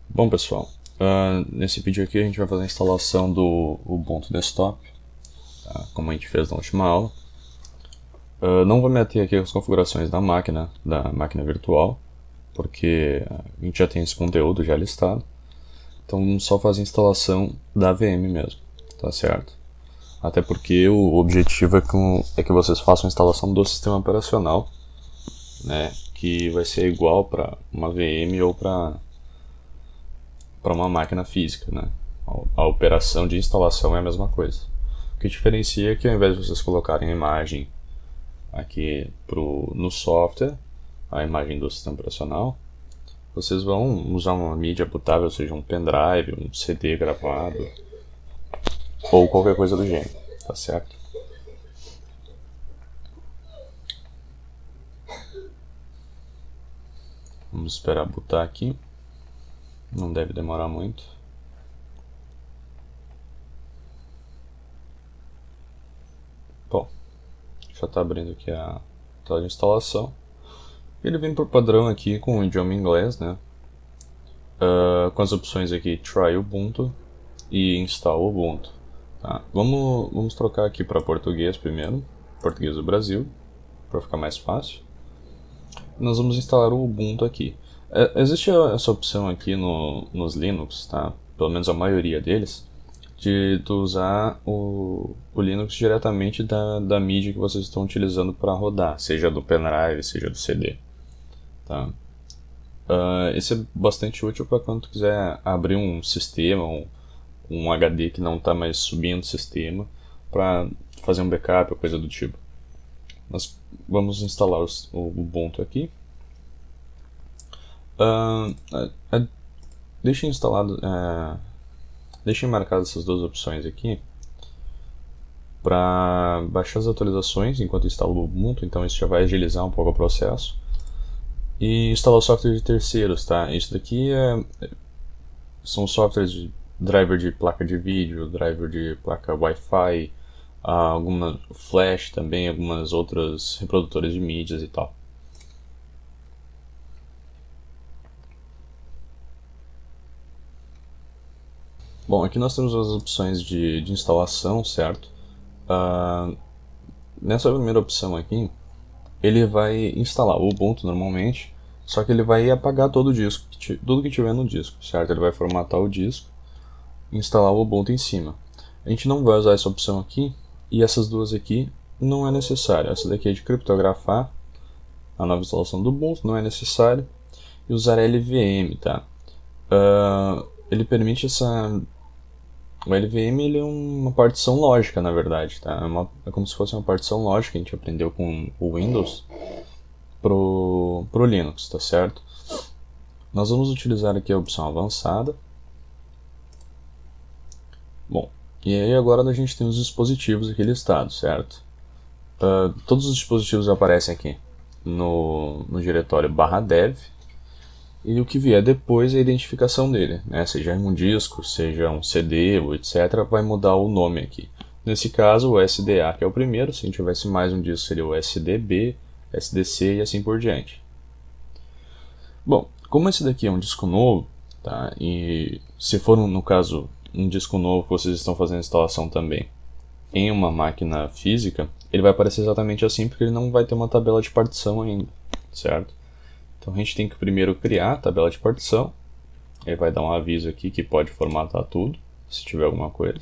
Bom pessoal, nesse vídeo aqui a gente vai fazer a instalação do Ubuntu Desktop, tá? Como a gente fez na última aula. Não vou meter aqui as configurações da máquina virtual, porque a gente já tem esse conteúdo já listado. Então vamos só fazer a instalação da VM mesmo, tá certo? Até porque o objetivo é que vocês façam a instalação do sistema operacional, né? Que vai ser igual para uma VM ou para uma máquina física, né? A operação de instalação é a mesma coisa. O que diferencia é que ao invés de vocês colocarem a imagem aqui no software, a imagem do sistema operacional, vocês vão usar uma mídia bootável, seja um pendrive, um CD gravado ou qualquer coisa do gênero, tá certo? Vamos esperar bootar aqui, não deve demorar muito. Bom, já está abrindo aqui a tela de instalação. Ele vem por padrão aqui com o idioma inglês, né? Com as opções aqui Try Ubuntu e Install Ubuntu. Tá? Vamos trocar aqui para português primeiro, português do Brasil, para ficar mais fácil. Nós vamos instalar o Ubuntu aqui. Existe essa opção aqui nos Linux, tá? Pelo menos a maioria deles, de tu usar o Linux diretamente da mídia que vocês estão utilizando para rodar, seja do pendrive, seja do CD. Tá? Esse é bastante útil para quando tu quiser abrir um sistema, um HD que não está mais subindo o sistema, para fazer um backup ou coisa do tipo. Nós vamos instalar o Ubuntu aqui. Deixem marcadas essas duas opções aqui para baixar as atualizações enquanto instala o Ubuntu, então isso já vai agilizar um pouco o processo. E instalar o software de terceiros, tá? Isso daqui são softwares de driver de placa de vídeo, driver de placa Wi-Fi, alguma flash também, algumas outras reprodutores de mídias e tal. Bom, aqui nós temos as opções de instalação, certo? Nessa primeira opção aqui, ele vai instalar o Ubuntu normalmente, só que ele vai apagar todo o disco, tudo que tiver no disco, certo? Ele vai formatar o disco e instalar o Ubuntu em cima. A gente não vai usar essa opção aqui, e essas duas aqui não é necessário. Essa daqui é de criptografar a nova instalação do Ubuntu, não é necessário. E usar LVM, tá? Ele permite essa... O LVM ele é uma partição lógica, na verdade, tá? É como se fosse uma partição lógica que a gente aprendeu com o Windows pro Linux, tá certo? Nós vamos utilizar aqui a opção avançada. Bom, e aí agora a gente tem os dispositivos aqui listados, certo? Todos os dispositivos aparecem aqui no diretório /dev, e o que vier depois é a identificação dele, né? Seja um disco, seja um CD, ou etc., vai mudar o nome aqui. Nesse caso, o SDA, que é o primeiro, se a gente tivesse mais um disco, seria o SDB, SDC e assim por diante. Bom, como esse daqui é um disco novo, tá? E se for, no caso, um disco novo que vocês estão fazendo a instalação também em uma máquina física, ele vai aparecer exatamente assim, porque ele não vai ter uma tabela de partição ainda, certo? Então a gente tem que primeiro criar a tabela de partição. Ele vai dar um aviso aqui que pode formatar tudo, se tiver alguma coisa.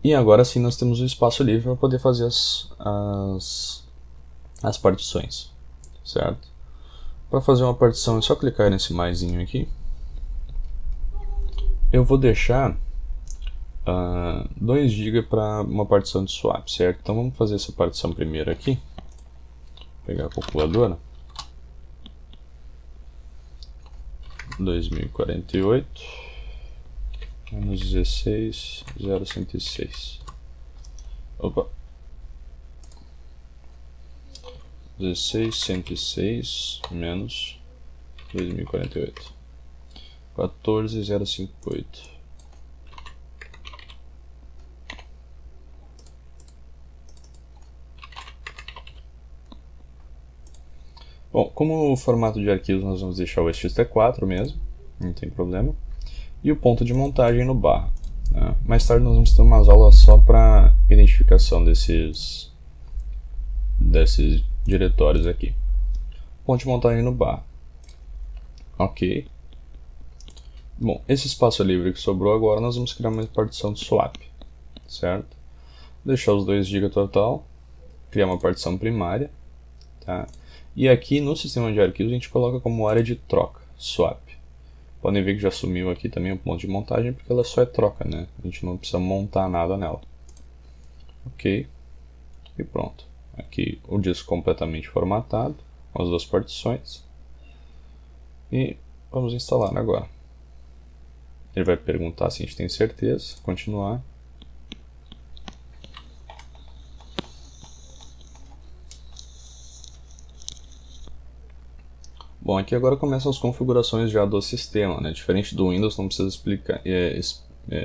E agora sim nós temos o espaço livre para poder fazer as partições, certo? Para fazer uma partição é só clicar nesse maisinho aqui. Eu vou deixar 2 GB para uma partição de swap, certo? Então vamos fazer essa partição primeiro aqui. Vou pegar a calculadora. 2048 menos 16.0.106. Opa! 16.106 menos 2048. 14.058. Bom, como o formato de arquivos nós vamos deixar o ext4 mesmo, não tem problema. E o ponto de montagem no barra. Né? Mais tarde nós vamos ter umas aulas só para identificação desses diretórios aqui. Ponto de montagem no barra. Ok. Bom, esse espaço livre que sobrou agora nós vamos criar uma partição de swap, certo? Deixar os 2 GB total, criar uma partição primária, tá? E aqui no sistema de arquivos a gente coloca como área de troca, swap. Podem ver que já sumiu aqui também o ponto de montagem, porque ela só é troca, né? A gente não precisa montar nada nela. Ok. E pronto. Aqui o disco completamente formatado, com as 2 partições. E vamos instalar agora. Ele vai perguntar se a gente tem certeza, continuar. Bom, aqui agora começam as configurações já do sistema, né? Diferente do Windows, não precisa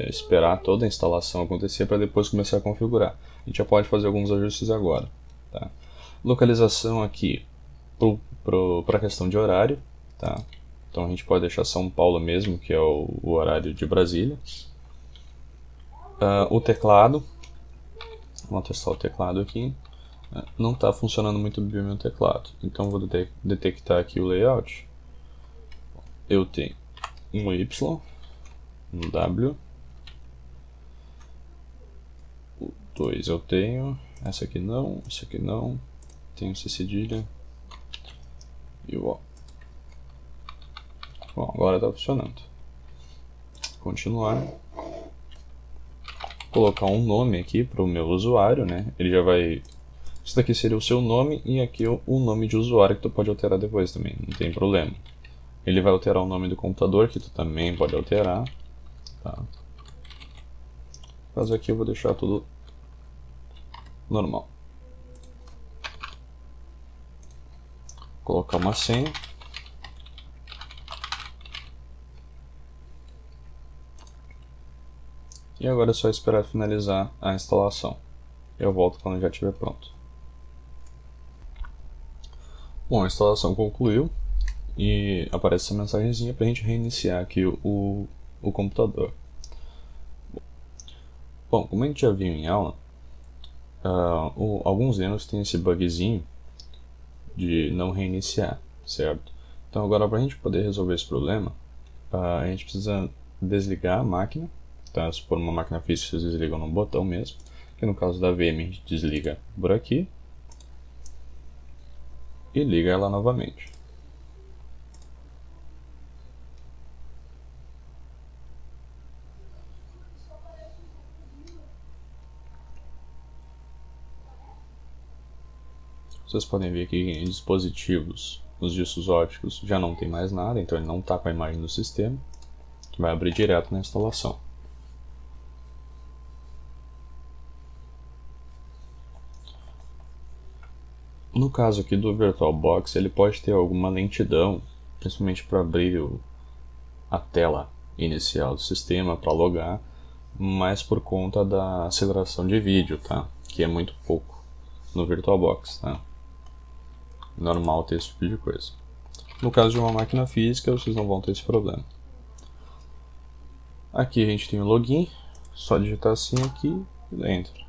esperar toda a instalação acontecer para depois começar a configurar. A gente já pode fazer alguns ajustes agora. Tá? Localização aqui para a questão de horário. Tá? Então a gente pode deixar São Paulo mesmo, que é o horário de Brasília. O teclado. Vamos testar o teclado aqui. Não está funcionando muito bem o meu teclado. Então vou detectar aqui o layout. Eu tenho um Y, um W. O 2 eu tenho. Essa aqui não, essa aqui não. Tenho C cedilha. E o O. Bom, agora está funcionando. Continuar. Colocar um nome aqui para o meu usuário, né? Ele já vai... Isso daqui seria o seu nome e aqui o nome de usuário que tu pode alterar depois também, não tem problema. Ele vai alterar o nome do computador que tu também pode alterar. Tá? No caso aqui eu vou deixar tudo normal. Colocar uma senha. E agora é só esperar finalizar a instalação. Eu volto quando já estiver pronto. Bom, a instalação concluiu e aparece essa mensagenzinha para a gente reiniciar aqui o computador. Bom, como a gente já viu em aula, alguns Linux têm esse bugzinho de não reiniciar, certo? Então agora para a gente poder resolver esse problema, a gente precisa desligar a máquina. Tá? Se for uma máquina física, vocês desligam no botão mesmo. Que no caso da VM a gente desliga por aqui. E liga ela novamente. Vocês podem ver que em dispositivos, nos discos ópticos, já não tem mais nada, então ele não está com a imagem do sistema. Vai abrir direto na instalação. No caso aqui do VirtualBox, ele pode ter alguma lentidão, principalmente para abrir a tela inicial do sistema, para logar, mas por conta da aceleração de vídeo, tá? Que é muito pouco no VirtualBox, tá? Normal ter esse tipo de coisa. No caso de uma máquina física, vocês não vão ter esse problema. Aqui a gente tem o login, só digitar assim aqui e entra.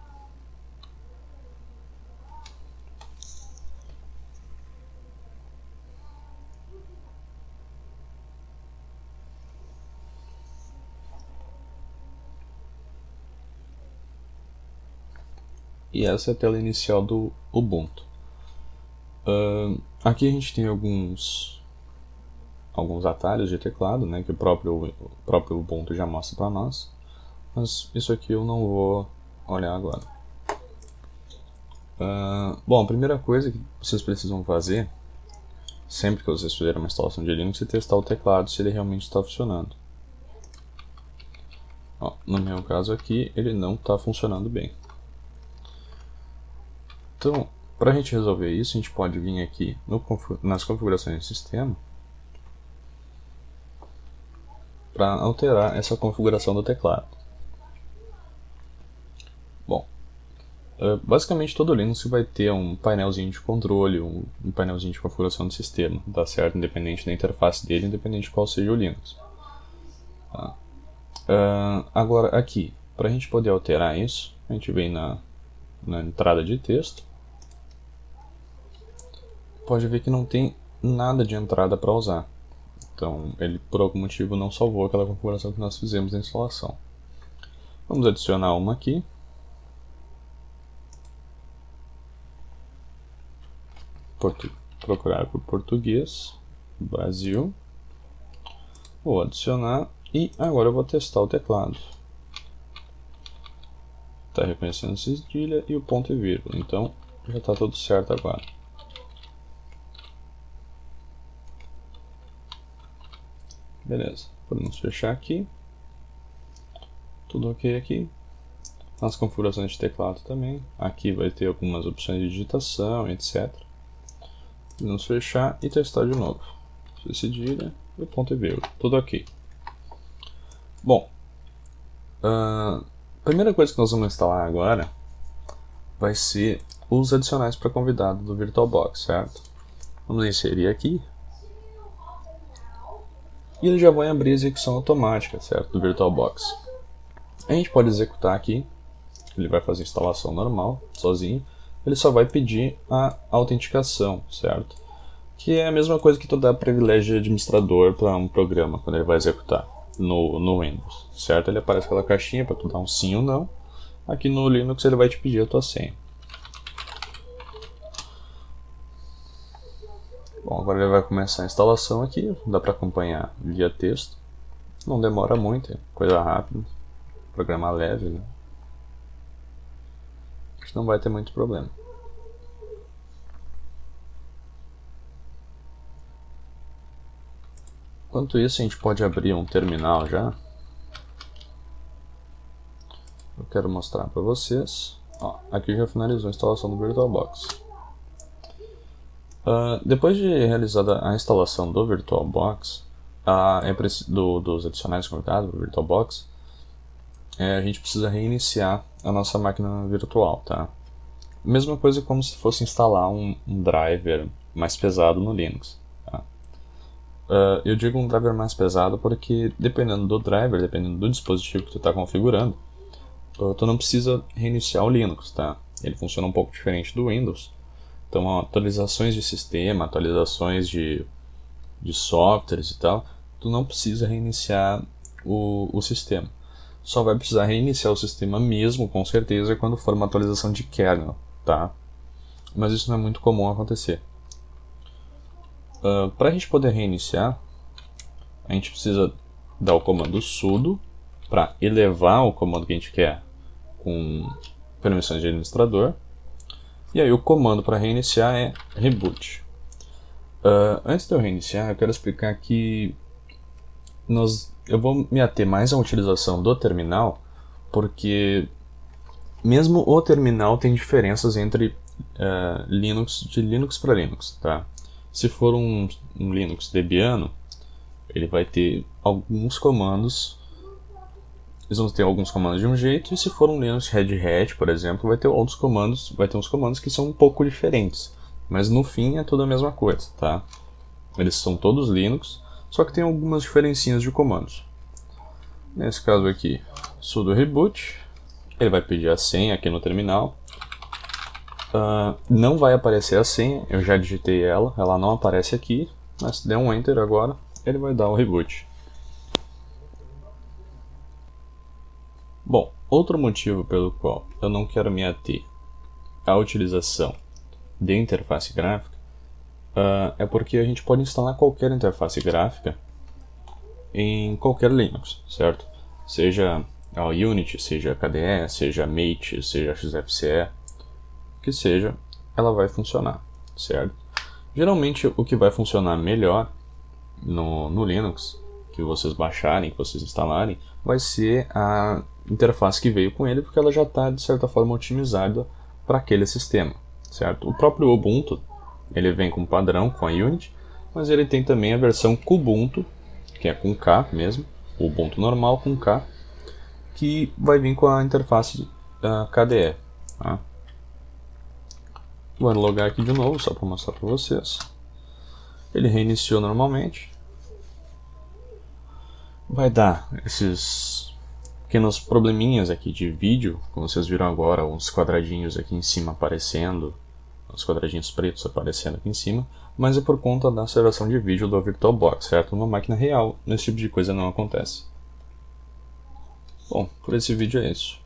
E essa é a tela inicial do Ubuntu. Aqui a gente tem alguns atalhos de teclado, né, que o próprio Ubuntu já mostra para nós. Mas isso aqui eu não vou olhar agora. Bom, a primeira coisa que vocês precisam fazer, sempre que vocês fizerem uma instalação de Linux, é testar o teclado se ele realmente está funcionando. Ó, no meu caso aqui, ele não está funcionando bem. Então, para a gente resolver isso, a gente pode vir aqui nas configurações do sistema para alterar essa configuração do teclado. Bom, basicamente todo Linux vai ter um painelzinho de controle, um painelzinho de configuração do sistema, tá certo? Independente da interface dele, independente de qual seja o Linux. Tá? Agora aqui, para a gente poder alterar isso, a gente vem na entrada de texto. Pode ver que não tem nada de entrada para usar. Então ele por algum motivo não salvou aquela configuração que nós fizemos na instalação. Vamos adicionar uma aqui. Procurar por português, Brasil. Vou adicionar e agora eu vou testar o teclado. Está reconhecendo cedilha e o ponto e vírgula, então já está tudo certo agora. Beleza, podemos fechar aqui. Tudo ok aqui. Nas configurações de teclado também. Aqui vai ter algumas opções de digitação, etc. Podemos fechar e testar de novo. Cedilha e ponto e vírgula. Tudo ok. Bom, a primeira coisa que nós vamos instalar agora vai ser os adicionais para convidado do VirtualBox, certo? Vamos inserir aqui. E ele já vai abrir a execução automática, certo? Do VirtualBox. A gente pode executar aqui. Ele vai fazer a instalação normal, sozinho. Ele só vai pedir a autenticação, certo? Que é a mesma coisa que tu dá privilégio de administrador para um programa, quando ele vai executar no Windows, certo? Ele aparece aquela caixinha para tu dar um sim ou não. Aqui no Linux ele vai te pedir a tua senha. Bom, agora ele vai começar a instalação aqui, dá para acompanhar via texto. Não demora muito, é coisa rápida, programa leve, né? Acho que não vai ter muito problema. Enquanto isso, a gente pode abrir um terminal já. Eu quero mostrar para vocês. Ó, aqui já finalizou a instalação do VirtualBox. Depois de realizada a instalação do VirtualBox, dos adicionais convidados do VirtualBox, a gente precisa reiniciar a nossa máquina virtual, tá? Mesma coisa como se fosse instalar um driver mais pesado no Linux. Tá? Eu digo um driver mais pesado porque dependendo do driver, dependendo do dispositivo que tu está configurando, tu não precisa reiniciar o Linux, tá? Ele funciona um pouco diferente do Windows. Então, atualizações de sistema, atualizações de softwares e tal, tu não precisa reiniciar o sistema. Só vai precisar reiniciar o sistema mesmo, com certeza, quando for uma atualização de kernel, tá? Mas isso não é muito comum acontecer. Para a gente poder reiniciar, a gente precisa dar o comando sudo para elevar o comando que a gente quer com permissões de administrador. E aí o comando para reiniciar é reboot. Antes de eu reiniciar, eu quero explicar que eu vou me ater mais à utilização do terminal, porque mesmo o terminal tem diferenças entre de Linux para Linux. Tá? Se for um Linux Debiano, ele vai ter alguns comandos. Eles vão ter alguns comandos de um jeito, e se for um Linux Red Hat, por exemplo, vai ter outros comandos, vai ter uns comandos que são um pouco diferentes, mas no fim é tudo a mesma coisa, tá? Eles são todos Linux, só que tem algumas diferencinhas de comandos. Nesse caso aqui, sudo reboot, ele vai pedir a senha aqui no terminal. Não vai aparecer a senha, eu já digitei ela não aparece aqui, mas se der um enter agora, ele vai dar o reboot. Bom, outro motivo pelo qual eu não quero me ater à utilização de interface gráfica é porque a gente pode instalar qualquer interface gráfica em qualquer Linux, certo? Seja a Unity, seja a KDE, seja a Mate, seja a XFCE, que seja, ela vai funcionar, certo? Geralmente o que vai funcionar melhor no Linux, que vocês baixarem, que vocês instalarem, vai ser a interface que veio com ele, porque ela já está de certa forma otimizada para aquele sistema, certo? O próprio Ubuntu, ele vem com padrão com a Unity, mas ele tem também a versão Kubuntu, que é com K mesmo, o Ubuntu normal com K, que vai vir com a interface KDE. Tá? Vou logar aqui de novo, só para mostrar para vocês. Ele reiniciou normalmente. vai dar esses pequenos probleminhas aqui de vídeo, como vocês viram agora, uns quadradinhos aqui em cima aparecendo, os quadradinhos pretos aparecendo aqui em cima, mas é por conta da aceleração de vídeo do VirtualBox, certo? Numa máquina real, esse tipo de coisa não acontece. Bom, por esse vídeo é isso.